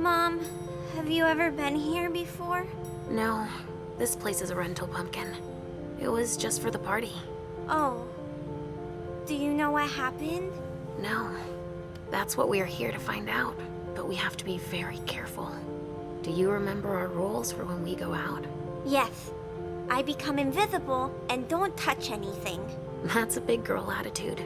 Mom, have you ever been here before? No, this place is a rental, Pumpkin. It was just for the party. Oh. Do you know what happened? No. That's what we are here to find out. But we have to be very careful. Do you remember our rules for when we go out? Yes. I become invisible and don't touch anything. That's a big girl attitude.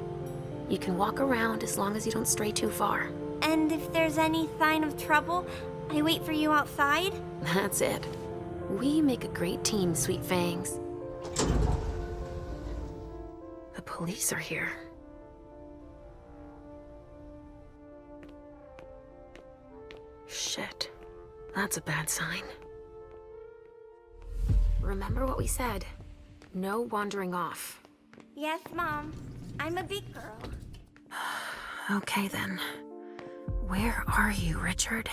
You can walk around as long as you don't stray too far. And if there's any sign of trouble, I wait for you outside? That's it. We make a great team, Sweet Fangs. The police are here. Shit. That's a bad sign. Remember what we said. No wandering off. Yes, Mom. I'm a big girl. Okay then. Where are you, Richard?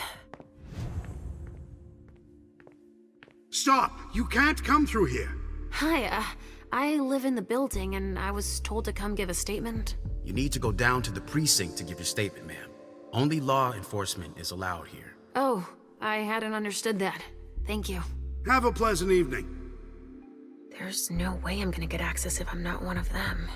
Stop! You can't come through here! Hi, I live in the building and I was told to come give a statement. You need to go down to the precinct to give your statement, ma'am. Only law enforcement is allowed here. Oh, I hadn't understood that. Thank you. Have a pleasant evening. There's no way I'm gonna get access if I'm not one of them.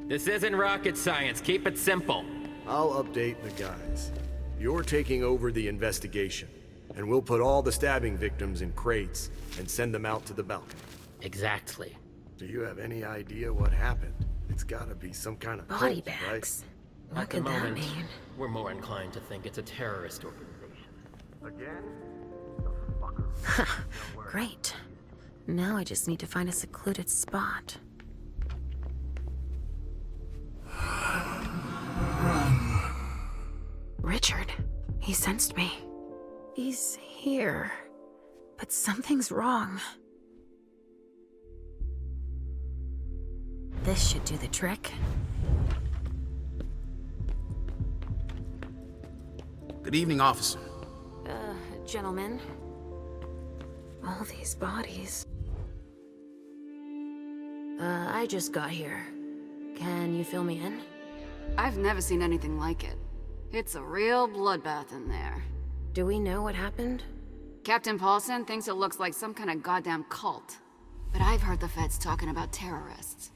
This isn't rocket science. Keep it simple. I'll update the guys. You're taking over the investigation, and we'll put all the stabbing victims in crates and send them out to the balcony. Exactly. Do you have any idea what happened? It's gotta be some kind of Body cult, right? bags. What At the could that moment, mean? we're more inclined to think it's a terrorist organization. Again? Great. Now I just need to find a secluded spot. Richard, he sensed me. He's here. But something's wrong. This should do the trick. Good evening, officer. Gentlemen. All these bodies. I just got here. Can you fill me in? I've never seen anything like it. It's a real bloodbath in there. Do we know what happened? Captain Paulson thinks it looks like some kind of goddamn cult. But I've heard the feds talking about terrorists.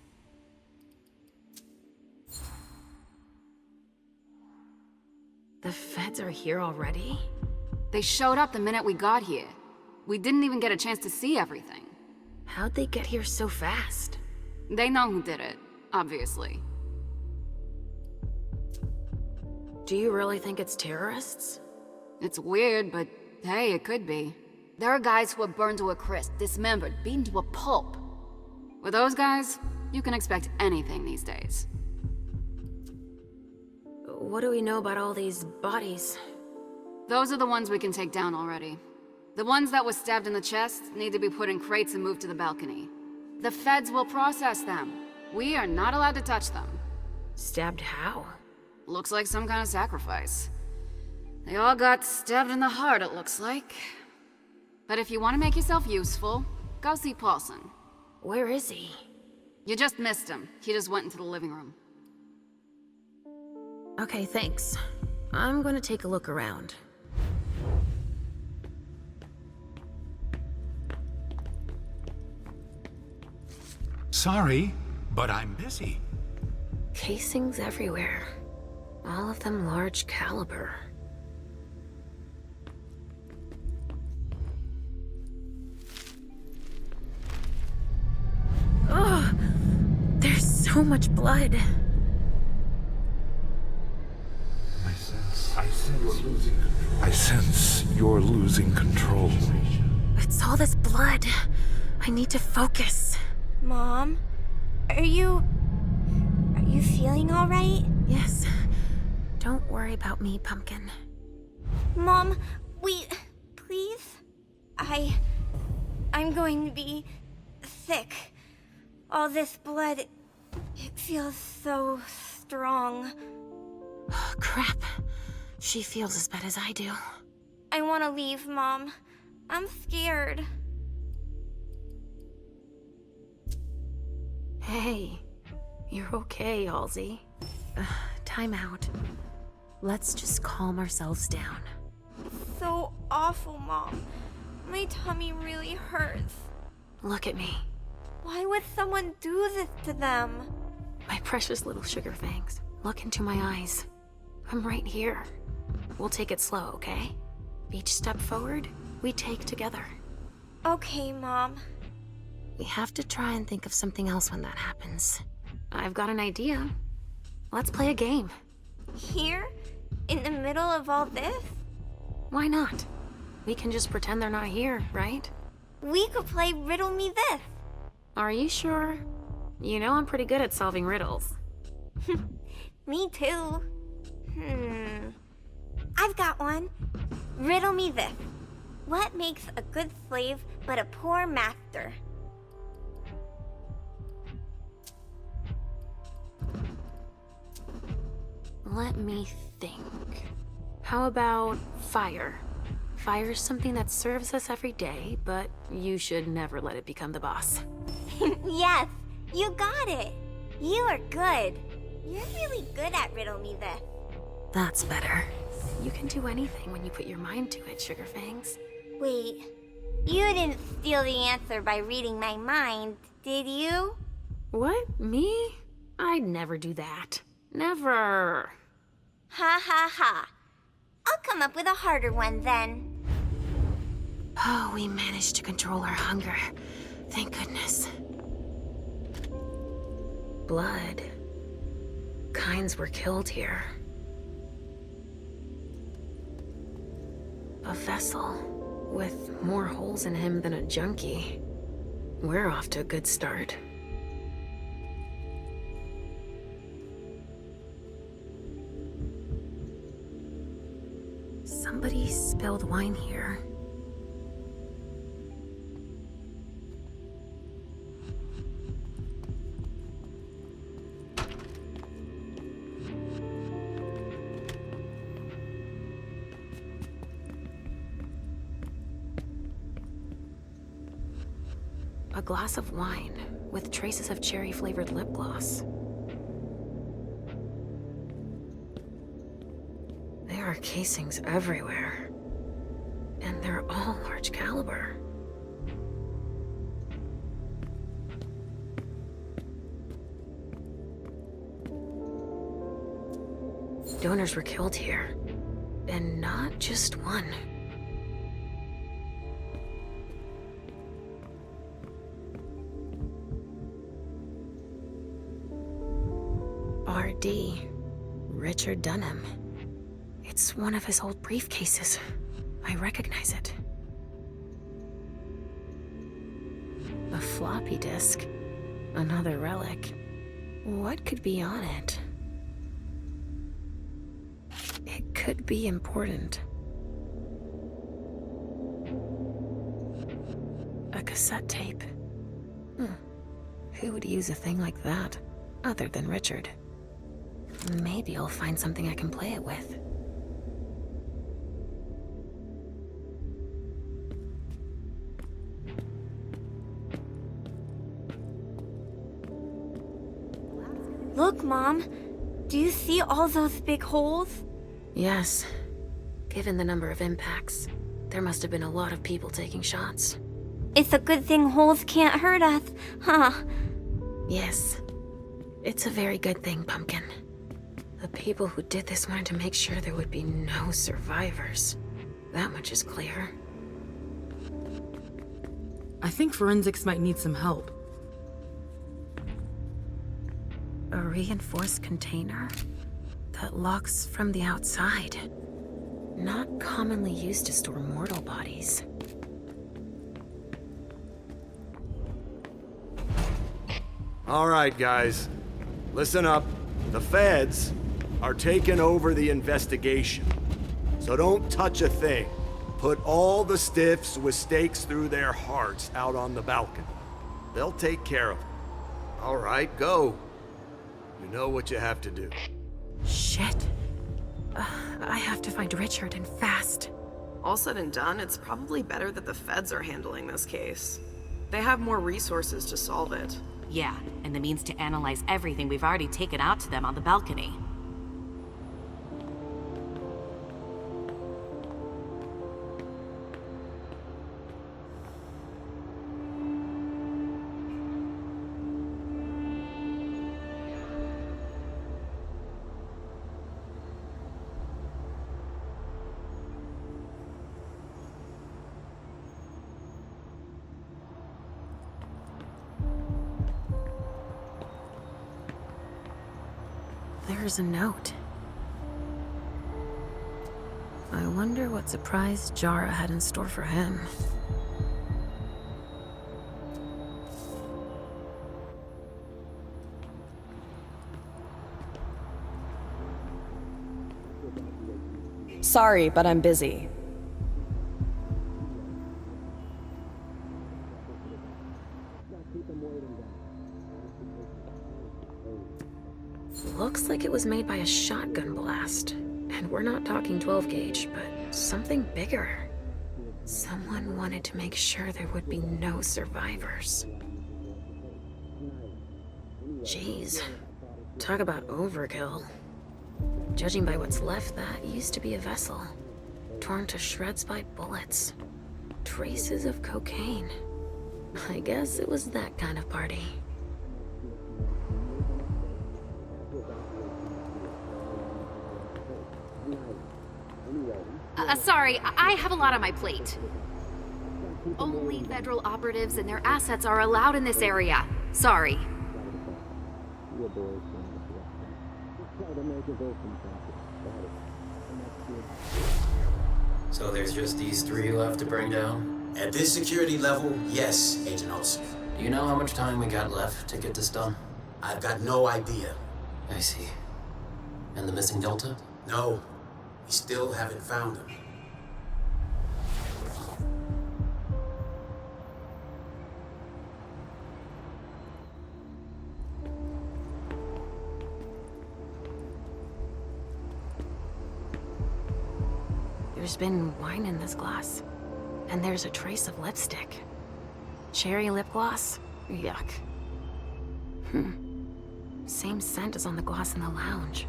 The feds are here already? They showed up the minute we got here. We didn't even get a chance to see everything. How'd they get here so fast? They know who did it, obviously. Do you really think it's terrorists? It's weird, but hey, it could be. There are guys who are burned to a crisp, dismembered, beaten to a pulp. With those guys, you can expect anything these days. What do we know about all these bodies? Those are the ones we can take down already. The ones that were stabbed in the chest need to be put in crates and moved to the balcony. The feds will process them. We are not allowed to touch them. Stabbed how? Looks like some kind of sacrifice. They all got stabbed in the heart, it looks like. But if you want to make yourself useful, go see Paulson. Where is he? You just missed him. He just went into the living room. Okay, thanks. I'm gonna take a look around. Sorry, but I'm busy. Casings everywhere. All of them large caliber. Ugh! There's so much blood. I sense you're losing control. It's all this blood. I need to focus. Mom? Are you feeling all right? Yes. Don't worry about me, Pumpkin. Mom, please? I'm going to be sick. All this blood, it feels so strong. Crap. She feels as bad as I do. I want to leave, Mom. I'm scared. Hey, you're okay, Halsey. Time out. Let's just calm ourselves down. So awful, Mom. My tummy really hurts. Look at me. Why would someone do this to them? My precious little sugar fangs. Look into my eyes. I'm right here. We'll take it slow, okay? Each step forward, we take together. Okay, Mom. We have to try and think of something else when that happens. I've got an idea. Let's play a game. Here? In the middle of all this? Why not? We can just pretend they're not here, right? We could play Riddle Me This. Are you sure? You know I'm pretty good at solving riddles. Me too. I've got one. Riddle me this. What makes a good slave but a poor master? Let me think. How about fire? Fire is something that serves us every day, but you should never let it become the boss. Yes, you got it. You are good. You're really good at Riddle Me This. That's better. You can do anything when you put your mind to it, Sugar Fangs. Wait, you didn't steal the answer by reading my mind, did you? What? Me? I'd never do that. Never. Ha ha ha. I'll come up with a harder one then. Oh, we managed to control our hunger. Thank goodness. Blood. Kinds were killed here. A vessel with more holes in him than a junkie. We're off to a good start. Somebody spilled wine here. A glass of wine with traces of cherry-flavored lip gloss. There are casings everywhere, and they're all large caliber. Donors were killed here, and not just one. R.D. Richard Dunham. It's one of his old briefcases. I recognize it. A floppy disk. Another relic. What could be on it? It could be important. A cassette tape. Who would use a thing like that, other than Richard? Maybe I'll find something I can play it with. Look, Mom. Do you see all those big holes? Yes. Given the number of impacts, there must have been a lot of people taking shots. It's a good thing holes can't hurt us, huh? Yes. It's a very good thing, Pumpkin. The people who did this wanted to make sure there would be no survivors. That much is clear. I think forensics might need some help. A reinforced container that locks from the outside. Not commonly used to store mortal bodies. All right, guys. Listen up. The feds are taking over the investigation. So don't touch a thing. Put all the stiffs with stakes through their hearts out on the balcony. They'll take care of them. All right, go. You know what you have to do. Shit. I have to find Richard and fast. All said and done, it's probably better that the feds are handling this case. They have more resources to solve it. Yeah, and the means to analyze everything we've already taken out to them on the balcony. There's a note. I wonder what surprise Jara had in store for him. Sorry, but I'm busy. Looks like it was made by a shotgun blast. And we're not talking 12 gauge, but something bigger. Someone wanted to make sure there would be no survivors. Jeez. Talk about overkill. Judging by what's left, that used to be a vessel. Torn to shreds by bullets. Traces of cocaine. I guess it was that kind of party. Sorry, I have a lot on my plate. Only federal operatives and their assets are allowed in this area. Sorry. So there's just these three left to bring down? At this security level, yes, Agent Olsen. Do you know how much time we got left to get this done? I've got no idea. I see. And the missing Delta? No, we still haven't found him. There's been wine in this glass. And there's a trace of lipstick. Cherry lip gloss? Yuck. Same scent as on the glass in the lounge.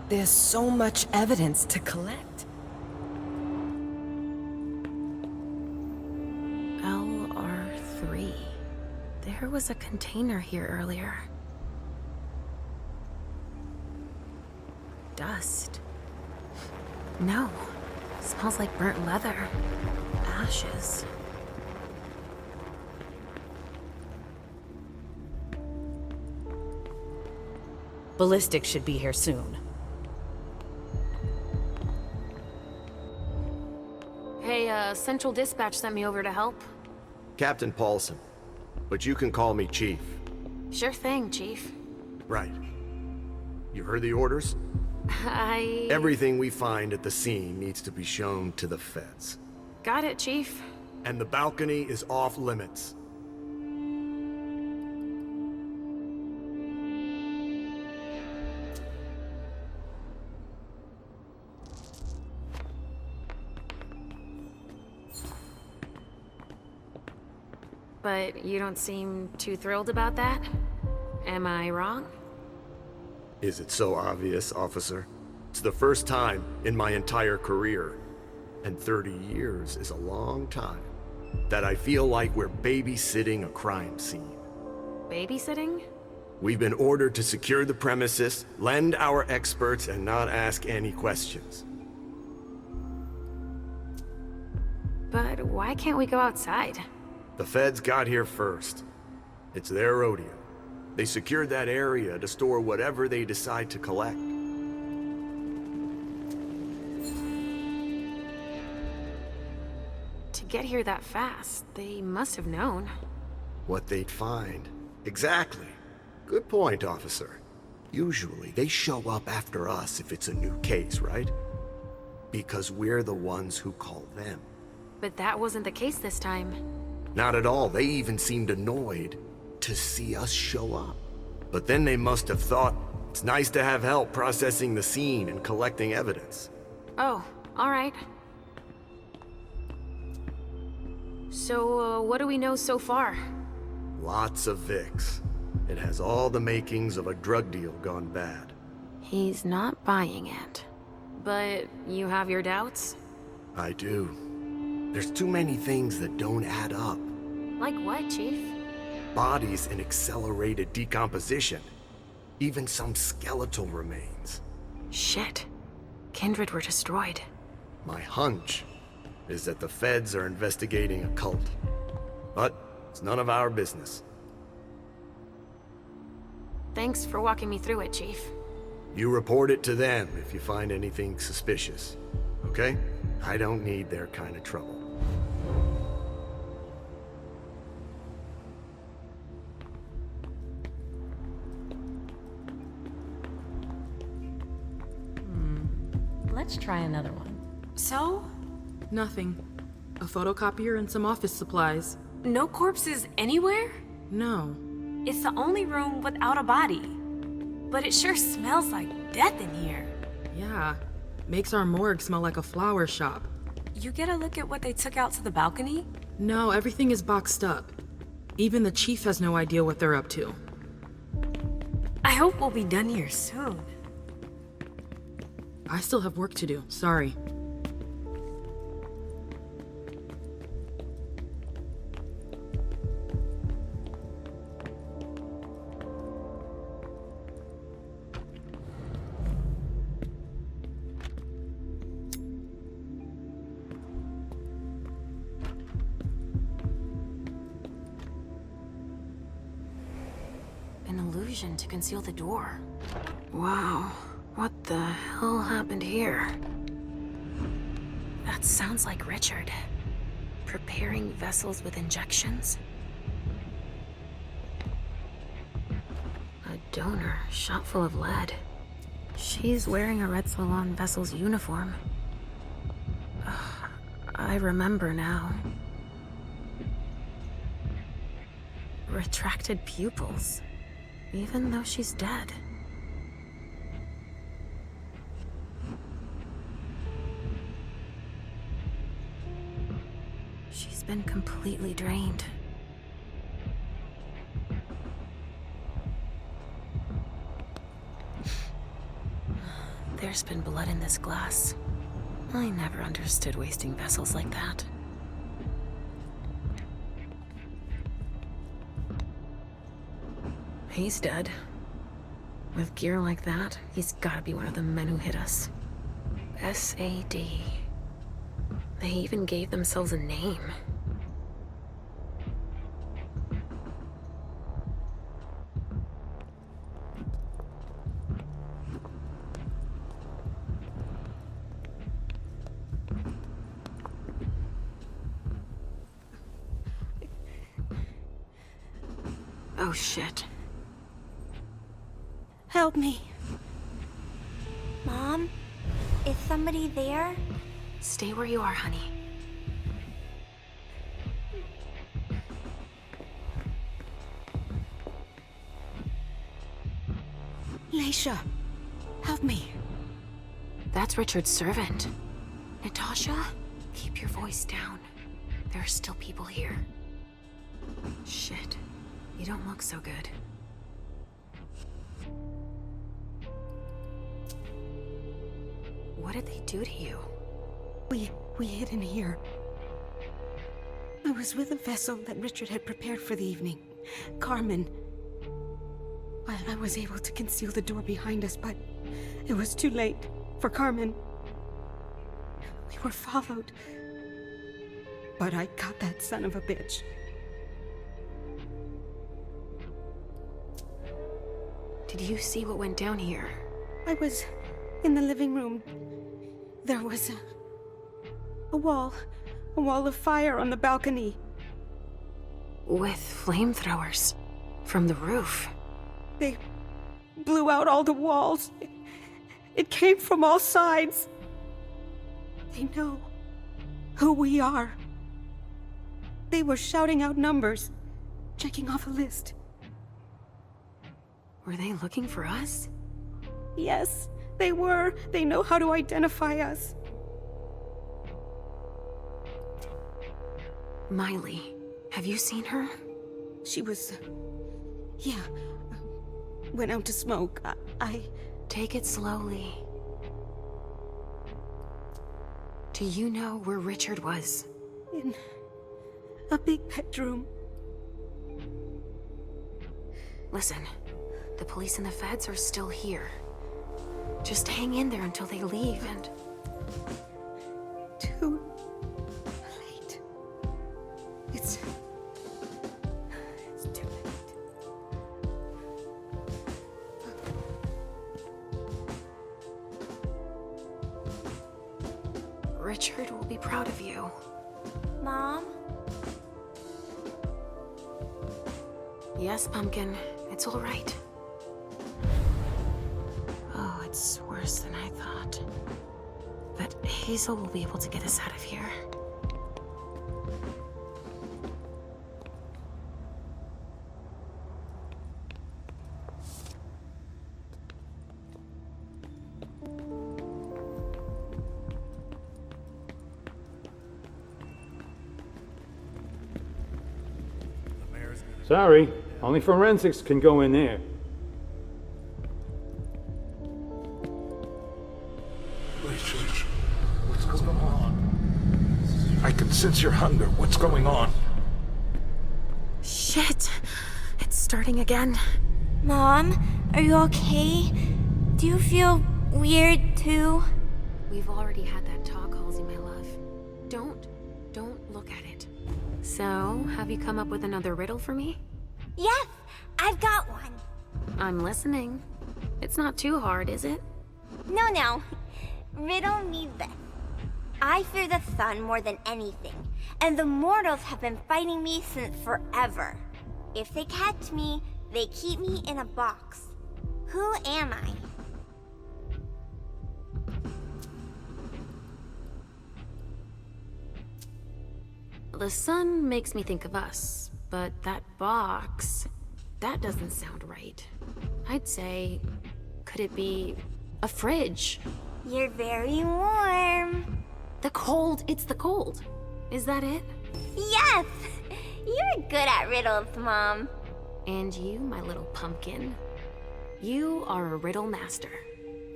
There's so much evidence to collect. LR3. There was a container here earlier. Dust. No. Smells like burnt leather. Ashes. Ballistics should be here soon. Hey, Central Dispatch sent me over to help. Captain Paulson. But you can call me Chief. Sure thing, Chief. Right. You heard the orders? Everything we find at the scene needs to be shown to the feds. Got it, Chief. And the balcony is off limits. But you don't seem too thrilled about that? Am I wrong? Is it so obvious, officer? It's the first time in my entire career, and 30 years is a long time, that I feel like we're babysitting a crime scene. Babysitting? We've been ordered to secure the premises, lend our experts, and not ask any questions. But why can't we go outside? The feds got here first. It's their rodeo. They secured that area to store whatever they decide to collect. To get here that fast, they must have known. What they'd find. Exactly. Good point, officer. Usually, they show up after us if it's a new case, right? Because we're the ones who call them. But that wasn't the case this time. Not at all. They even seemed annoyed to see us show up. But then they must have thought it's nice to have help processing the scene and collecting evidence. Oh, alright. So, what do we know so far? Lots of Vicks. It has all the makings of a drug deal gone bad. He's not buying it. But you have your doubts? I do. There's too many things that don't add up. Like what, Chief? Bodies in accelerated decomposition. Even some skeletal remains. Shit. Kindred were destroyed. My hunch is that the feds are investigating a cult. But it's none of our business. Thanks for walking me through it, Chief. You report it to them if you find anything suspicious. Okay? I don't need their kind of trouble. Let's try another one. So? Nothing. A photocopier and some office supplies. No corpses anywhere? No. It's the only room without a body. But it sure smells like death in here. Yeah. Makes our morgue smell like a flower shop. You get a look at what they took out to the balcony? No, everything is boxed up. Even the chief has no idea what they're up to. I hope we'll be done here soon. I still have work to do, sorry. An illusion to conceal the door. Wow. What the hell happened here? That sounds like Richard. Preparing vessels with injections? A donor shot full of lead. She's wearing a Red Salon vessel's uniform. I remember now. Retracted pupils. Even though she's dead. She's been completely drained. There's been blood in this glass. I never understood wasting vessels like that. He's dead. With gear like that, he's gotta be one of the men who hit us. SAD. They even gave themselves a name. Oh shit. Help me. Mom? Is somebody there? Stay where you are, honey. Leysha, help me. That's Richard's servant. Natasha, keep your voice down. There are still people here. Shit. You don't look so good. What did they do to you? We hid in here. I was with a vessel that Richard had prepared for the evening. Carmen. I was able to conceal the door behind us, but it was too late for Carmen. We were followed. But I got that son of a bitch. Did you see what went down here? I was in the living room. There was a wall of fire on the balcony. With flamethrowers from the roof. They blew out all the walls. It came from all sides. They know who we are. They were shouting out numbers, checking off a list. Were they looking for us? Yes, they were. They know how to identify us. Miley, have you seen her? She was... yeah. Went out to smoke. I... Take it slowly. Do you know where Richard was? In a big bedroom. Listen, the police and the feds are still here. Just hang in there until they leave and... Too late. It's too late. Richard will be proud of you. Mom? Yes, Pumpkin. It's all right. Oh, it's worse than I thought. But Hazel will be able to get us out of here. Sorry, only forensics can go in there. Leysha, what's going on? I can sense your hunger. What's going on? Shit! It's starting again. Mom, are you okay? Do you feel weird too? We've already had that talk, Halsey, my love. Don't look at it. So, have you come up with another riddle for me? Yes, I've got one. I'm listening. It's not too hard, is it? No. Riddle me this. I fear the sun more than anything, and the mortals have been fighting me since forever. If they catch me, they keep me in a box. Who am I? The sun makes me think of us, but that box, that doesn't sound right. I'd say, could it be a fridge? You're very warm. The cold, it's the cold. Is that it? Yes! You're good at riddles, Mom. And you, my little pumpkin, you are a riddle master.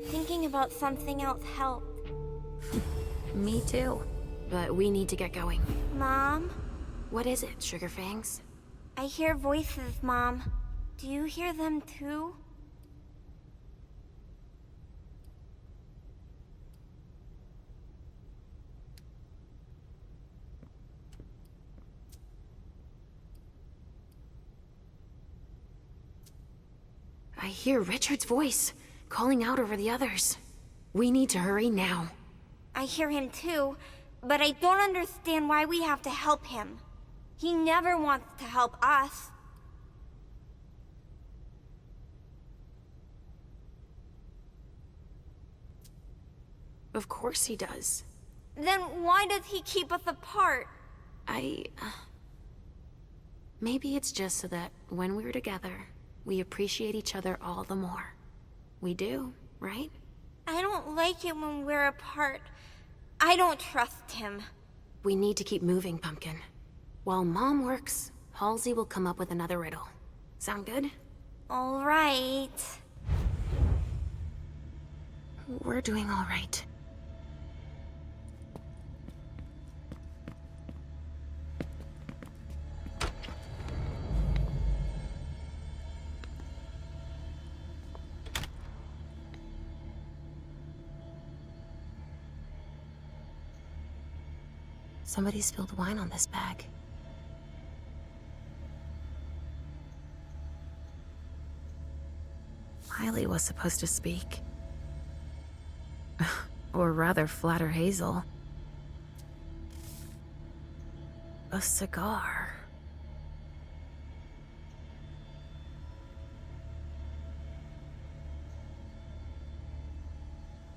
Thinking about something else helped. Me too. But we need to get going. Mom? What is it, Sugar Fangs? I hear voices, Mom. Do you hear them too? I hear Richard's voice, calling out over the others. We need to hurry now. I hear him too, but I don't understand why we have to help him. He never wants to help us. Of course he does. Then why does he keep us apart? Maybe it's just so that when we're together, we appreciate each other all the more. We do, right? I don't like it when we're apart. I don't trust him. We need to keep moving, Pumpkin. While Mom works, Halsey will come up with another riddle. Sound good? All right. We're doing all right. Somebody spilled wine on this bag. Miley was supposed to speak. Or rather, flatter Hazel. A cigar.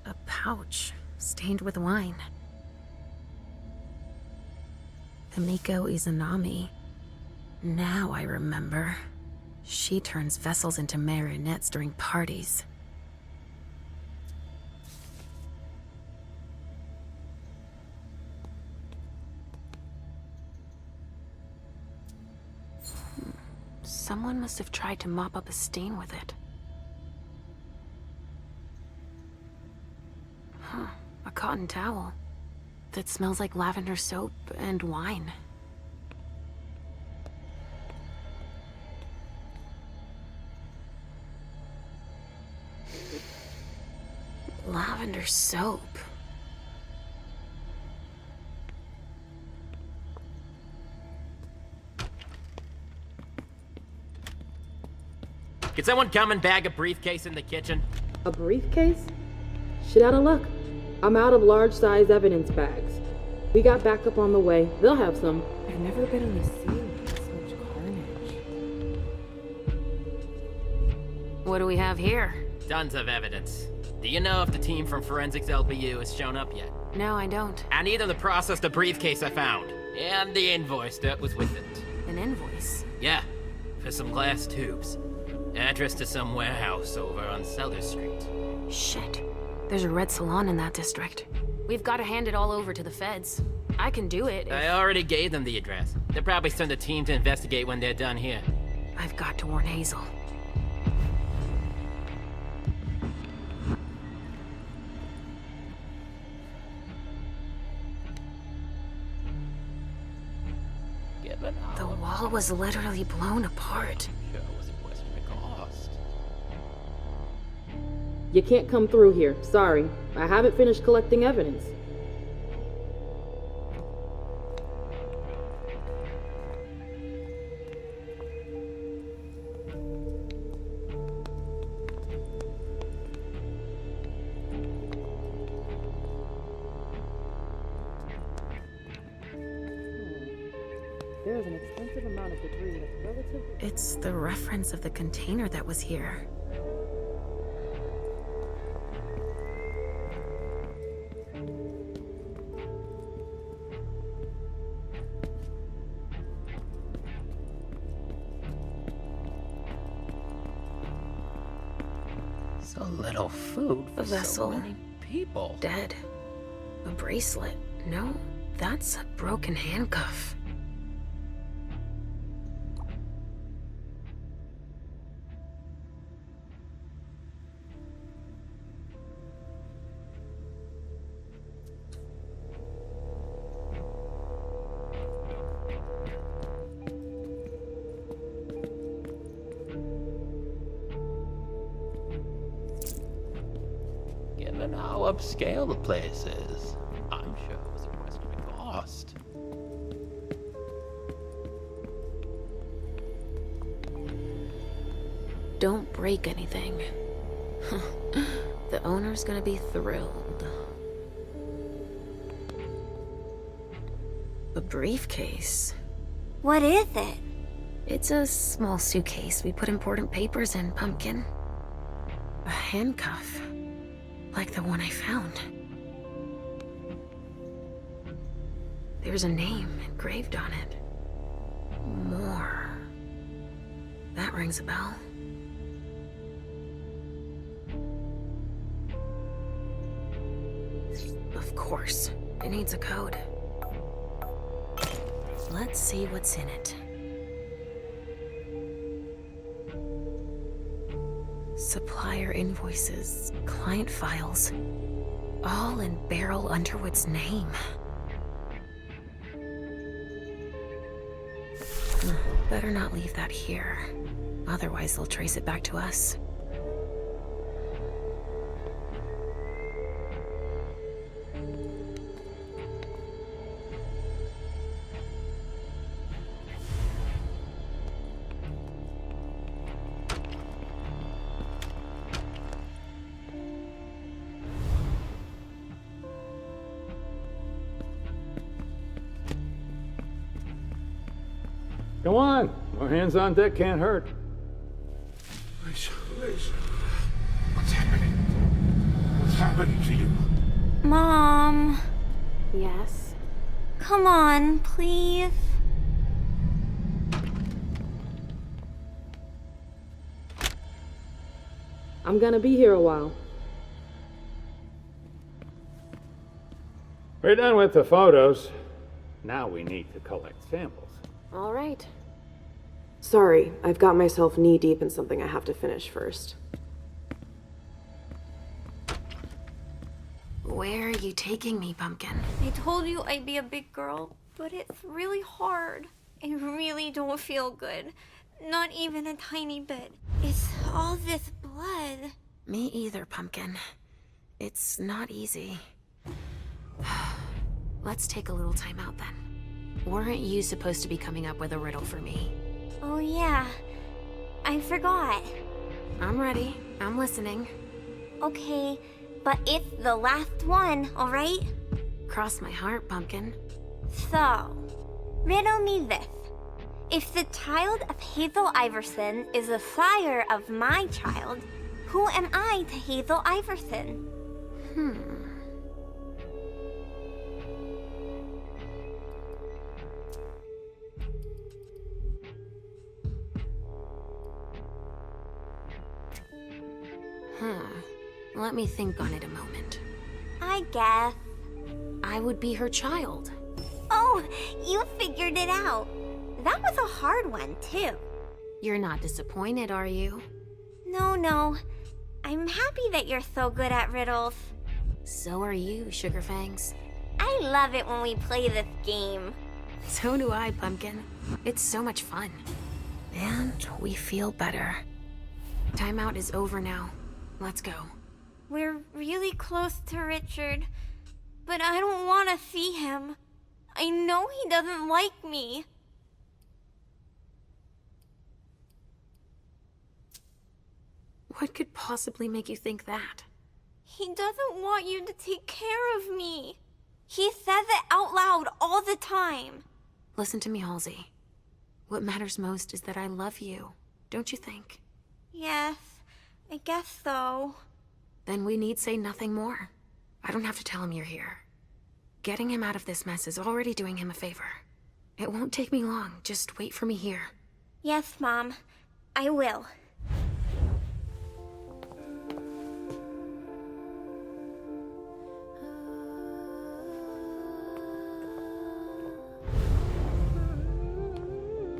A pouch stained with wine. Kamiko Izanami. Now I remember. She turns vessels into marionettes during parties. Someone must have tried to mop up a stain with it. Huh, a cotton towel that smells like lavender soap and wine. Lavender soap. Can someone come and bag a briefcase in the kitchen? A briefcase? Shit out of luck. I'm out of large-size evidence bags. We got backup on the way. They'll have some. I've never been on a scene with this much carnage. What do we have here? Tons of evidence. Do you know if the team from Forensics LBU has shown up yet? No, I don't. I need them to process the briefcase I found. And the invoice that was with it. An invoice? Yeah, for some glass tubes. Address to some warehouse over on Cellar Street. Shit. There's a red salon in that district. We've got to hand it all over to the feds. I can do it if... I already gave them the address. They'll probably send a team to investigate when they're done here. I've got to warn Hazel. The wall was literally blown apart. You can't come through here. Sorry. I haven't finished collecting evidence. There's an extensive amount of debris that's relative. It's the reference of the container that was here. So little food for A vessel. so many people. Dead. A bracelet. No, that's a broken handcuff. Given how upscale the place is, I'm sure it was a question of cost. Don't break anything. The owner's gonna be thrilled. A briefcase. What is it? It's a small suitcase we put important papers in, Pumpkin. A handcuff. Like the one I found. There's a name engraved on it. More. That rings a bell. Of course, it needs a code. Let's see what's in it. Supplier invoices, client files, all in Beryl Underwood's name. Better not leave that here. Otherwise, they'll trace it back to us. Come on. More hands on deck can't hurt. Leysha. What's happening? What's happening to you? Mom. Yes? Come on, please. I'm gonna be here a while. We're done with the photos. Now we need to collect samples. All right. Sorry, I've got myself knee-deep in something I have to finish first. Where are you taking me, Pumpkin? I told you I'd be a big girl, but it's really hard. I really don't feel good. Not even a tiny bit. It's all this blood. Me either, Pumpkin. It's not easy. Let's take a little time out then. Weren't you supposed to be coming up with a riddle for me? Oh yeah, I forgot. I'm ready. I'm listening. Okay, but it's the last one, alright? Cross my heart, Pumpkin. So, riddle me this. If the child of Hazel Iversen is the sire of my child, who am I to Hazel Iversen? Let me think on it a moment. I guess. I would be her child. Oh, you figured it out. That was a hard one, too. You're not disappointed, are you? No. I'm happy that you're so good at riddles. So are you, Sugarfangs. I love it when we play this game. So do I, Pumpkin. It's so much fun. And we feel better. Timeout is over now. Let's go. We're really close to Richard, but I don't want to see him. I know he doesn't like me. What could possibly make you think that? He doesn't want you to take care of me. He says it out loud all the time. Listen to me, Halsey. What matters most is that I love you, don't you think? Yes, I guess so. Then we need say nothing more. I don't have to tell him you're here. Getting him out of this mess is already doing him a favor. It won't take me long. Just wait for me here. Yes, Mom. I will.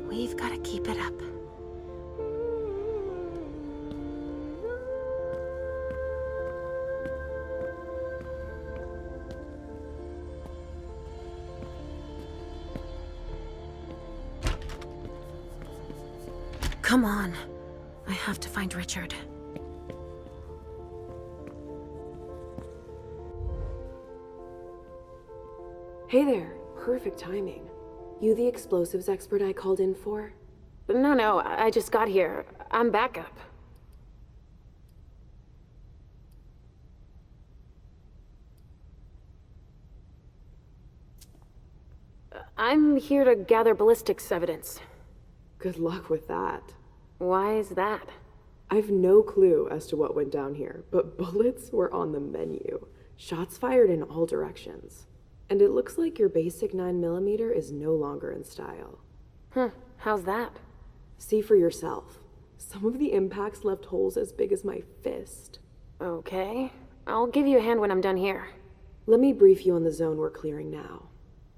We've got to keep it up. Come on. I have to find Richard. Hey there. Perfect timing. You the explosives expert I called in for? No, I just got here. I'm backup. I'm here to gather ballistics evidence. Good luck with that. Why is that? I've no clue as to what went down here, but bullets were on the menu. Shots fired in all directions. And it looks like your basic 9mm is no longer in style. How's that? See for yourself. Some of the impacts left holes as big as my fist. Okay. I'll give you a hand when I'm done here. Let me brief you on the zone we're clearing now.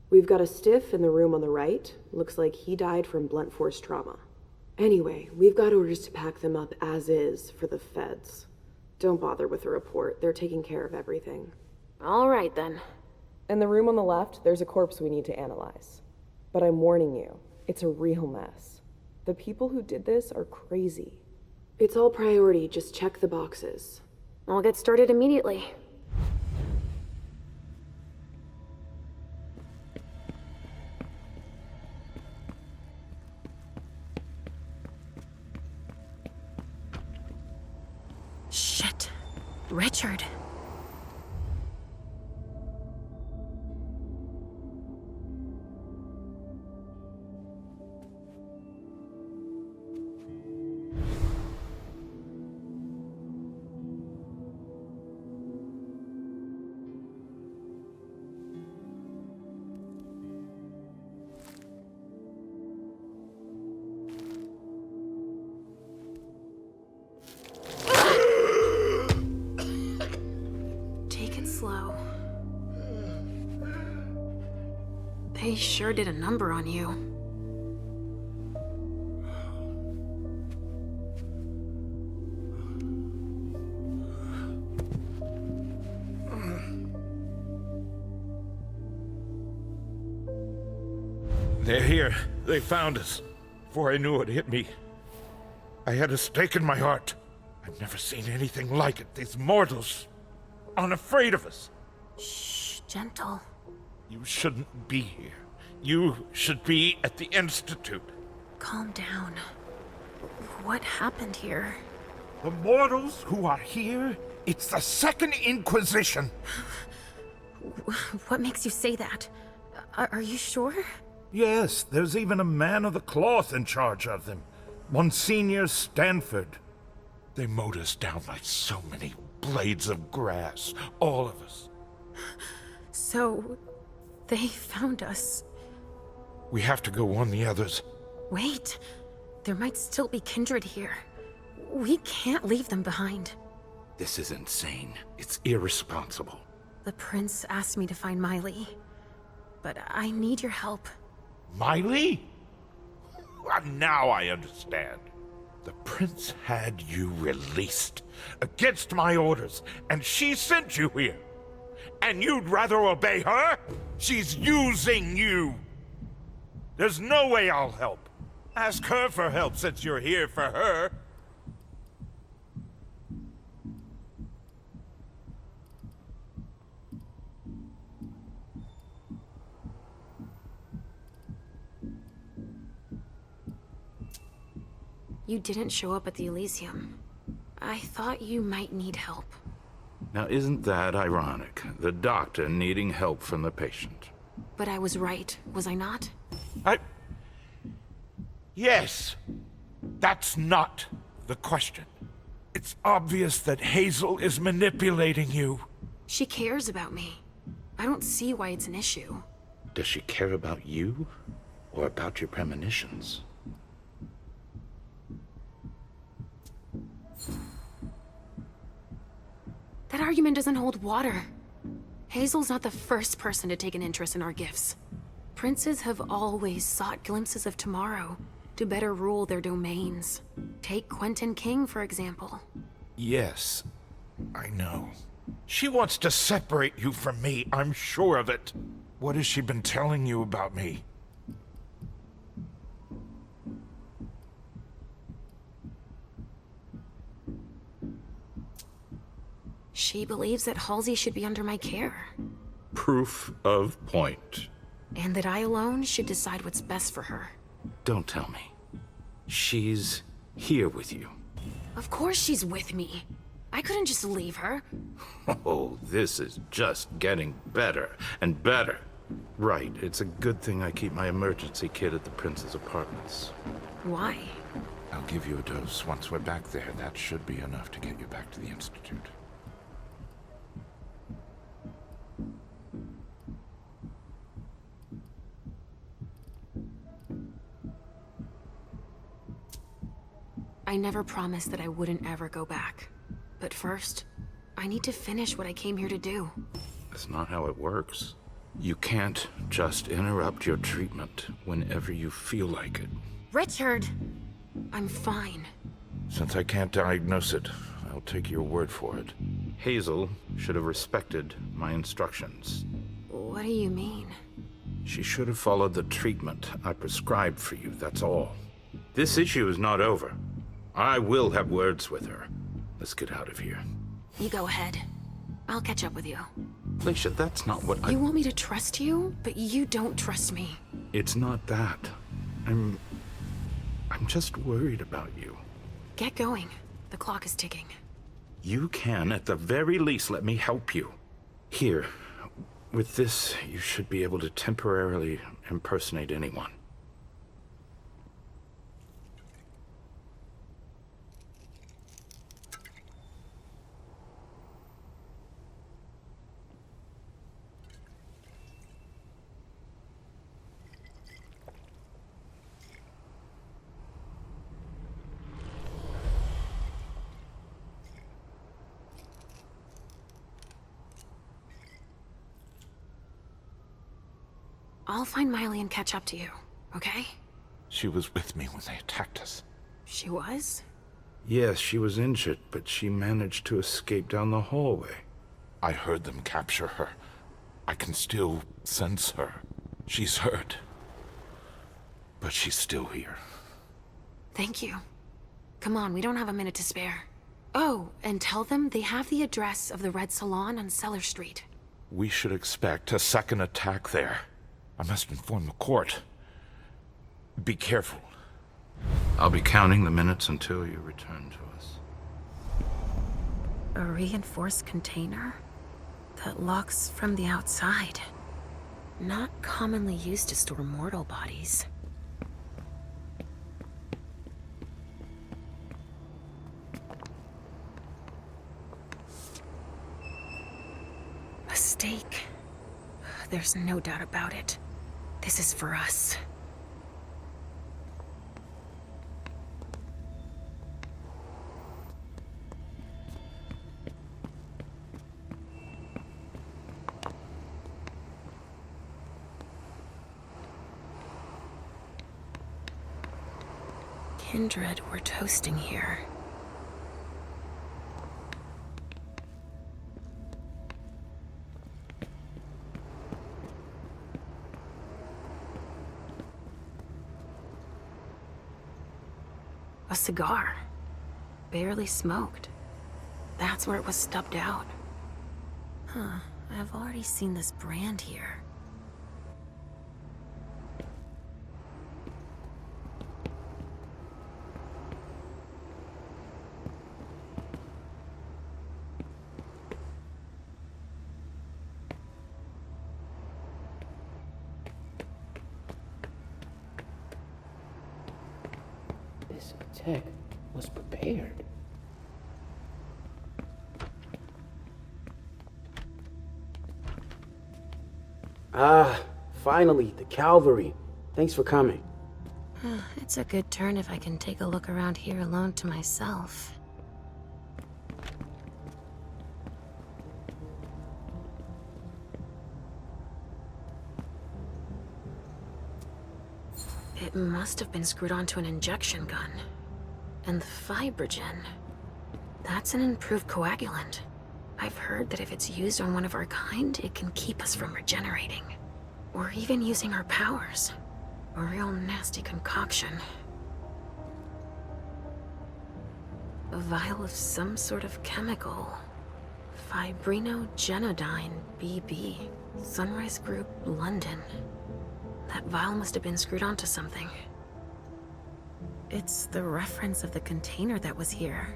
We've got a stiff in the room on the right. Looks like he died from blunt force trauma. Anyway, we've got orders to pack them up as is for the feds. Don't bother with the report. They're taking care of everything. All right, then. In the room on the left, there's a corpse we need to analyze. But I'm warning you, it's a real mess. The people who did this are crazy. It's all priority, just check the boxes. I'll get started immediately. Shit. Richard. Slow. They sure did a number on you. They're here. They found us. Before I knew it hit me, I had a stake in my heart. I've never seen anything like it. These mortals, unafraid of us. Shh, gentle. You shouldn't be here. You should be at the Institute. Calm down. What happened here? The mortals who are here, it's the Second Inquisition. What makes you say that? Are you sure? Yes, there's even a man of the cloth in charge of them. Monsignor Stanford. They mowed us down like so many blades of grass, all of us. So, they found us. We have to go warn the others. Wait, there might still be kindred here. We can't leave them behind. This is insane. It's irresponsible. The prince asked me to find Miley, but I need your help. Miley? Now I understand. The prince had you released against my orders, and she sent you here. And you'd rather obey her? She's using you. There's no way I'll help. Ask her for help since you're here for her. You didn't show up at the Elysium. I thought you might need help. Now isn't that ironic? The doctor needing help from the patient. But I was right, was I not? Yes. That's not the question. It's obvious that Hazel is manipulating you. She cares about me. I don't see why it's an issue. Does she care about you? Or about your premonitions? That argument doesn't hold water. Hazel's not the first person to take an interest in our gifts. Princes have always sought glimpses of tomorrow to better rule their domains. Take Quentin King, for example. Yes, I know. She wants to separate you from me, I'm sure of it. What has she been telling you about me? She believes that Halsey should be under my care. Proof of point. And that I alone should decide what's best for her. Don't tell me. She's here with you. Of course she's with me. I couldn't just leave her. Oh, this is just getting better and better. Right, it's a good thing I keep my emergency kit at the prince's apartments. Why? I'll give you a dose once we're back there. That should be enough to get you back to the Institute. I never promised that I wouldn't ever go back. But first, I need to finish what I came here to do. That's not how it works. You can't just interrupt your treatment whenever you feel like it. Richard! I'm fine. Since I can't diagnose it, I'll take your word for it. Hazel should have respected my instructions. What do you mean? She should have followed the treatment I prescribed for you, that's all. This issue is not over. I will have words with her. Let's get out of here. You go ahead. I'll catch up with you. Leysha, that's not what You want me to trust you, but you don't trust me. It's not that. I'm just worried about you. Get going. The clock is ticking. You can, at the very least, let me help you. Here, with this, you should be able to temporarily impersonate anyone. I'll find Miley and catch up to you, okay? She was with me when they attacked us. She was? Yes, she was injured, but she managed to escape down the hallway. I heard them capture her. I can still sense her. She's hurt. But she's still here. Thank you. Come on, we don't have a minute to spare. Oh, and tell them they have the address of the Red Salon on Cellar Street. We should expect a second attack there. I must inform the court. Be careful. I'll be counting the minutes until you return to us. A reinforced container that locks from the outside. Not commonly used to store mortal bodies. A stake. There's no doubt about it. This is for us. Kindred were toasting here. A cigar. Barely smoked. That's where it was stubbed out. Huh, I've already seen this brand here. This attack was prepared. Ah, finally, the cavalry. Thanks for coming. It's a good turn if I can take a look around here alone to myself. It must have been screwed onto an injection gun. And the fibrogen. That's an improved coagulant. I've heard that if it's used on one of our kind, it can keep us from regenerating. Or even using our powers. A real nasty concoction. A vial of some sort of chemical. Fibrinogenodine, BB. Sunrise Group, London. That vial must have been screwed onto something. It's the reference of the container that was here.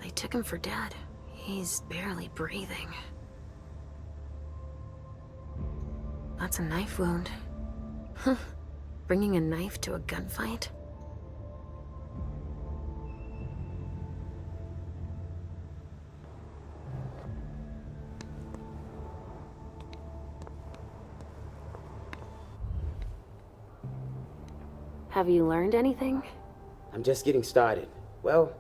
They took him for dead. He's barely breathing. That's a knife wound. Huh. Bringing a knife to a gunfight? Have you learned anything? I'm just getting started. Well,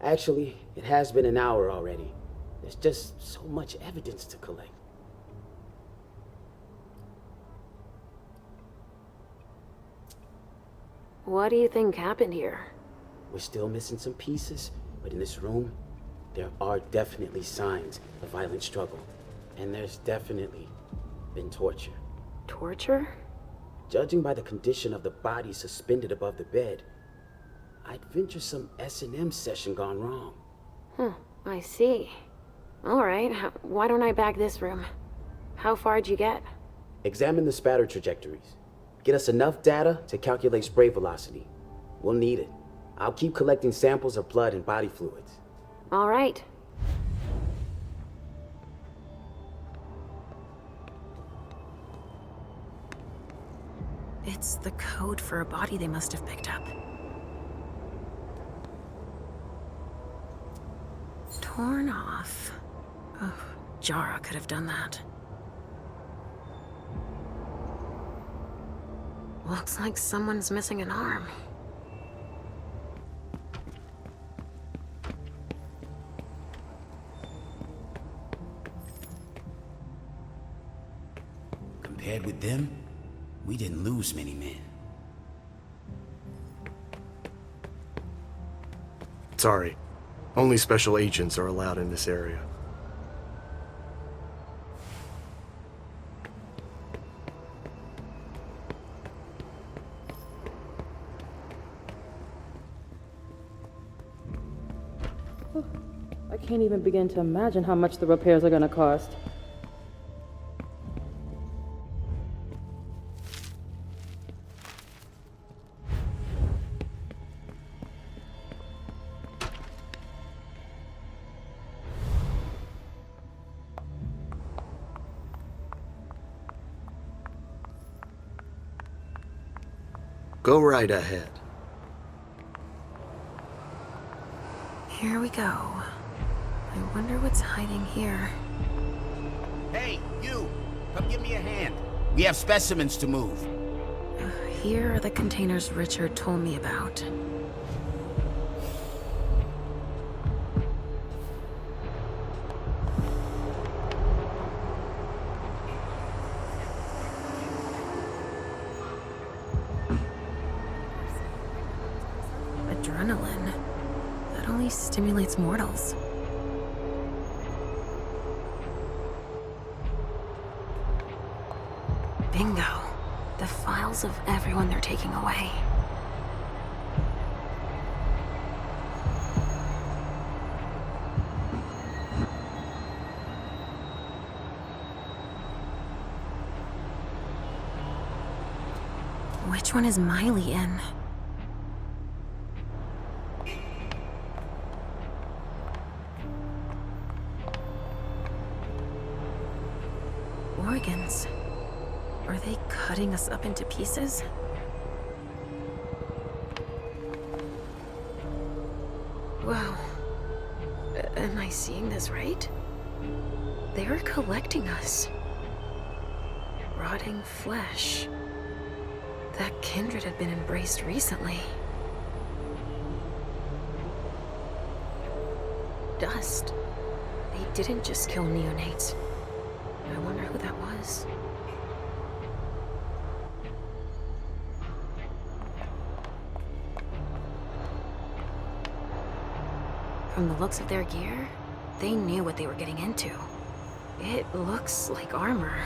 actually, it has been an hour already. There's just so much evidence to collect. What do you think happened here? We're still missing some pieces, but in this room, there are definitely signs of violent struggle. And there's definitely been torture. Torture? Judging by the condition of the body suspended above the bed, I'd venture some S&M session gone wrong. I see. Alright, why don't I bag this room? How far'd you get? Examine the spatter trajectories. Get us enough data to calculate spray velocity. We'll need it. I'll keep collecting samples of blood and body fluids. Alright. It's the code for a body they must have picked up. Torn off. Oh, Jara could have done that. Looks like someone's missing an arm. Compared with them, we didn't lose many men. Sorry. Only special agents are allowed in this area. I can't even begin to imagine how much the repairs are gonna cost. Go right ahead. Here we go. I wonder what's hiding here. Hey, you! Come give me a hand. We have specimens to move. Here are the containers Richard told me about. Adrenaline. That only stimulates mortals. Bingo. The files of everyone they're taking away. Which one is Miley in? Organs. Are they cutting us up into pieces? Wow. Am I seeing this right? They're collecting us. Rotting flesh. That kindred had been embraced recently. Dust. They didn't just kill neonates. I wonder who that was. From the looks of their gear, they knew what they were getting into. It looks like armor.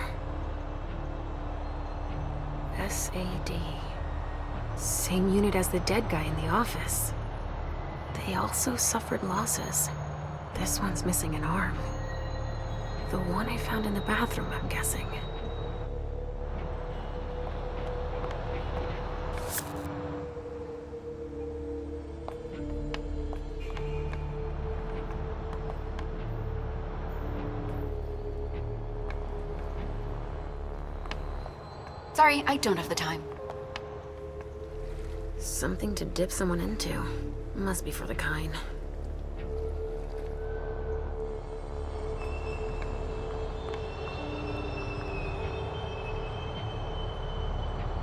SAD. Same unit as the dead guy in the office. They also suffered losses. This one's missing an arm. The one I found in the bathroom, I'm guessing. Sorry, I don't have the time. Something to dip someone into. Must be for the kind.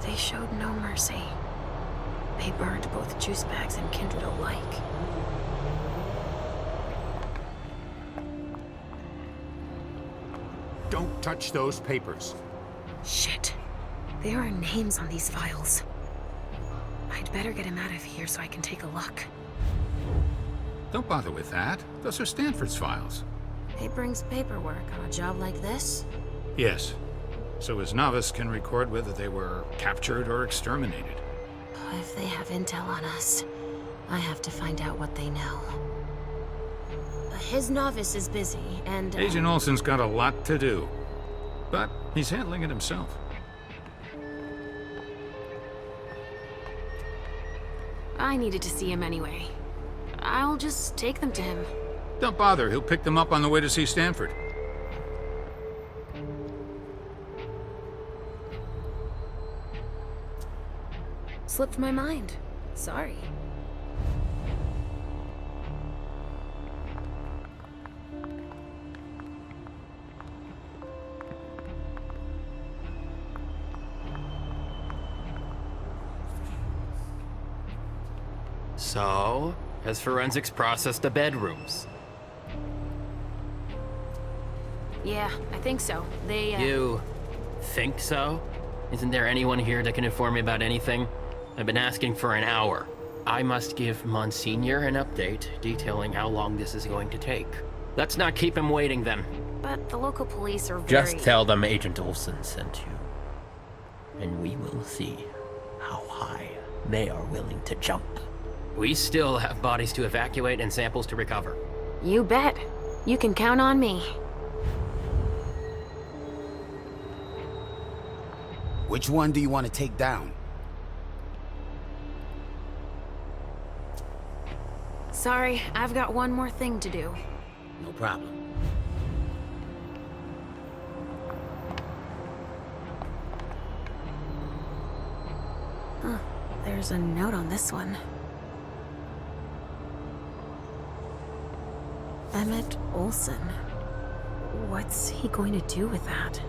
They showed no mercy. They burned both juice bags and kindred alike. Don't touch those papers. Shit. There are names on these files. I'd better get him out of here so I can take a look. Don't bother with that. Those are Stanford's files. It brings paperwork on a job like this? Yes. So his novice can record whether they were captured or exterminated. If they have intel on us, I have to find out what they know. His novice is busy, and... Agent Olsen's got a lot to do. But he's handling it himself. I needed to see him anyway. I'll just take them to him. Don't bother, he'll pick them up on the way to see Stanford. Slipped my mind. Sorry. So, has forensics processed the bedrooms? Yeah, I think so. They, You think so? Isn't there anyone here that can inform me about anything? I've been asking for an hour. I must give Monsignor an update detailing how long this is going to take. Let's not keep him waiting then. But the local police are very... Just tell them Agent Olsen sent you. And we will see how high they are willing to jump. We still have bodies to evacuate and samples to recover. You bet. You can count on me. Which one do you want to take down? Sorry, I've got one more thing to do. No problem. Huh. There's a note on this one. Emmett Olsen. What's he going to do with that?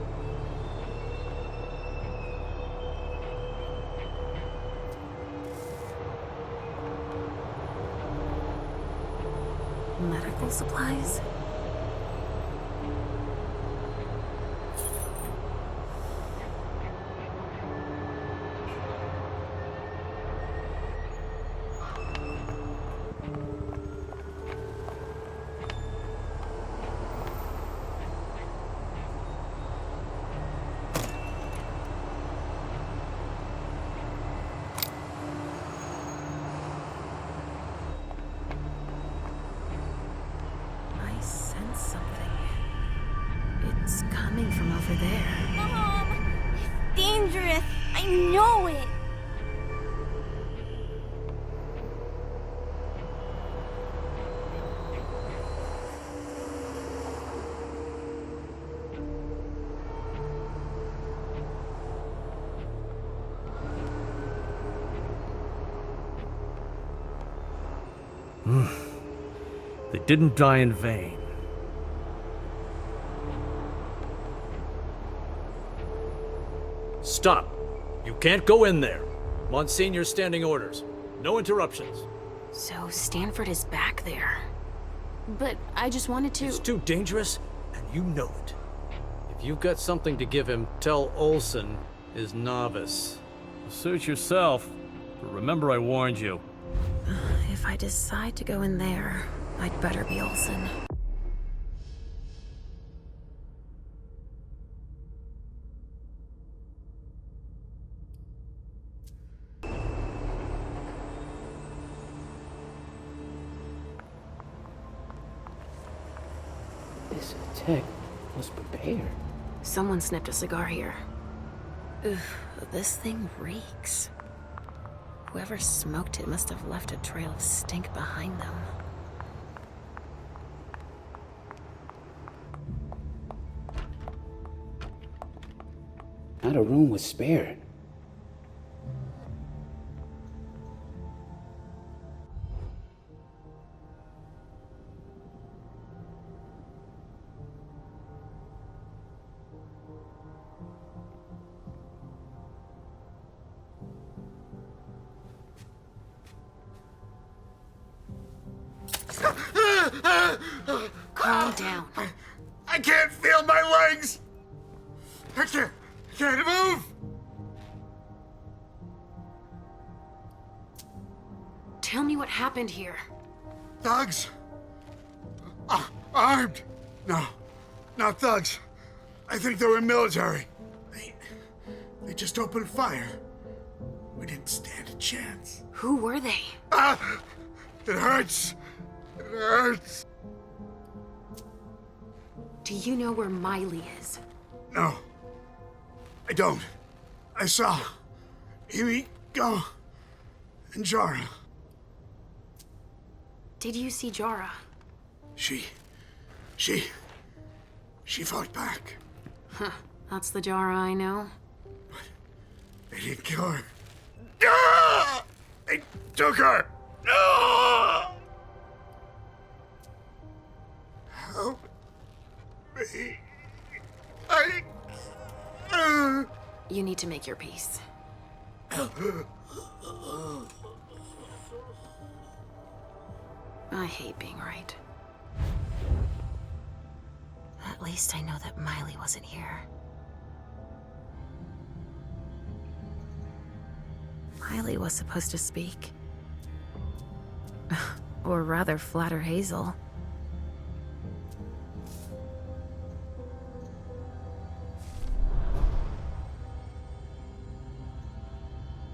Medical supplies? Dangerous! I know it! They didn't die in vain. Stop! You can't go in there. Monsignor's standing orders. No interruptions. So Stanford is back there. But I just wanted to... It's too dangerous, and you know it. If you've got something to give him, tell Olsen is novice. Suit yourself, but remember I warned you. If I decide to go in there, I'd better be Olsen. This attack was prepared. Someone snipped a cigar here. Ugh, this thing reeks. Whoever smoked it must have left a trail of stink behind them. Not a room was spared. Calm down. I can't feel my legs! I can't move! Tell me what happened here. Thugs? Armed? No, not thugs. I think they were military. They just opened fire. We didn't stand a chance. Who were they? It hurts. It hurts. Do you know where Miley is? No, I don't. I saw Amy go and Jara. Did you see Jara? She fought back. Huh, that's the Jara I know. They didn't kill her. Ah! They took her! No! Help me. You need to make your peace. I hate being right. At least I know that Miley wasn't here. Miley was supposed to speak. Or rather, flatter Hazel.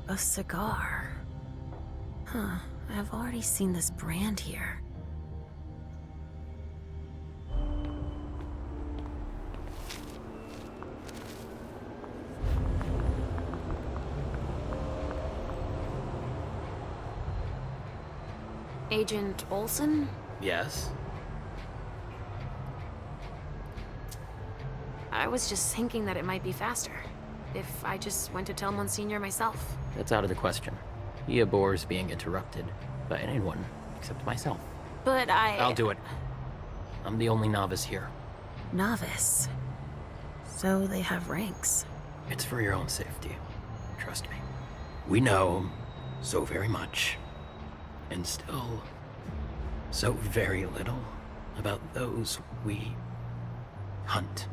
A cigar. Huh, I've already seen this brand here. Agent Olsen? Yes? I was just thinking that it might be faster if I just went to tell Monsignor myself. That's out of the question. He abhors being interrupted by anyone except myself. But I'll do it. I'm the only novice here. Novice? So they have ranks. It's for your own safety. Trust me. We know so very much, and still so very little about those we hunt.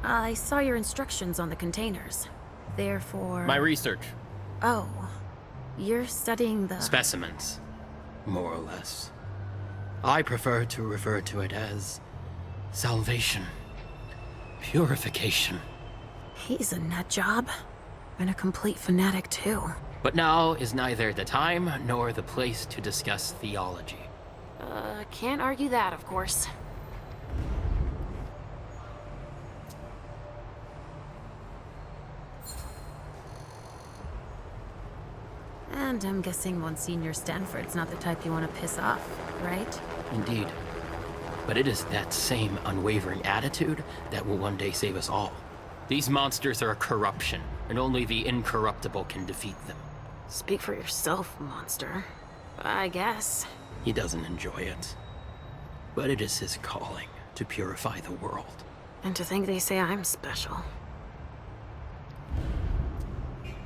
I saw your instructions on the containers. Therefore... My research. Oh. You're studying the... Specimens, more or less. I prefer to refer to it as salvation, purification. He's a nut job. And a complete fanatic, too. But now is neither the time nor the place to discuss theology. Can't argue that, of course. And I'm guessing Monsignor Stanford's not the type you want to piss off, right? Indeed. But it is that same unwavering attitude that will one day save us all. These monsters are a corruption, and only the incorruptible can defeat them. Speak for yourself, monster. I guess. He doesn't enjoy it. But it is his calling to purify the world. And to think they say I'm special.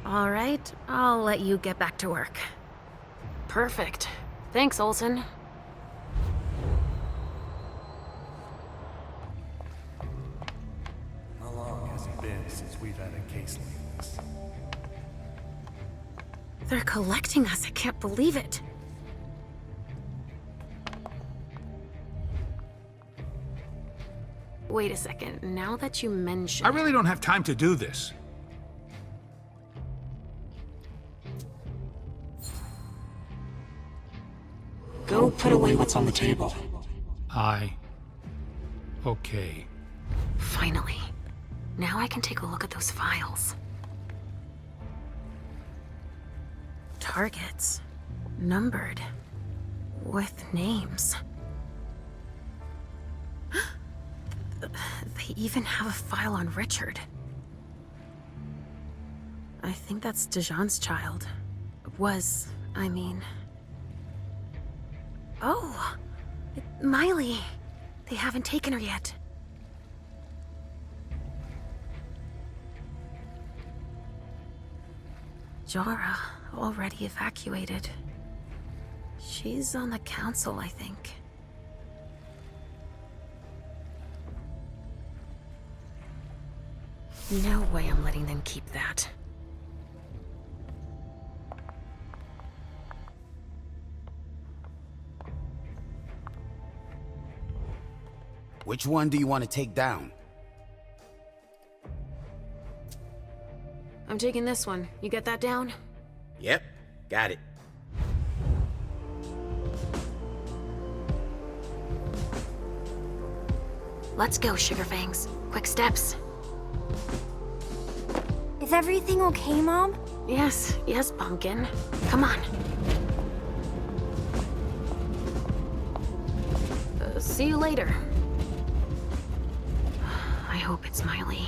All right, I'll let you get back to work. Perfect. Thanks, Olsen. How long has it been since we've had a case like this? They're collecting us. I can't believe it. Wait a second. Now that you mention... I really don't have time to do this. Go put away what's on the table. Okay. Finally. Now I can take a look at those files. Targets. Numbered. With names. They even have a file on Richard. I think that's Dijon's child. Was, I mean... Oh! Miley! They haven't taken her yet. Jara, already evacuated. She's on the council, I think. No way I'm letting them keep that. Which one do you want to take down? I'm taking this one. You get that down? Yep, got it. Let's go, Sugarfangs. Quick steps. Is everything okay, Mom? Yes, Pumpkin. Come on. See you later. I hope it's Miley.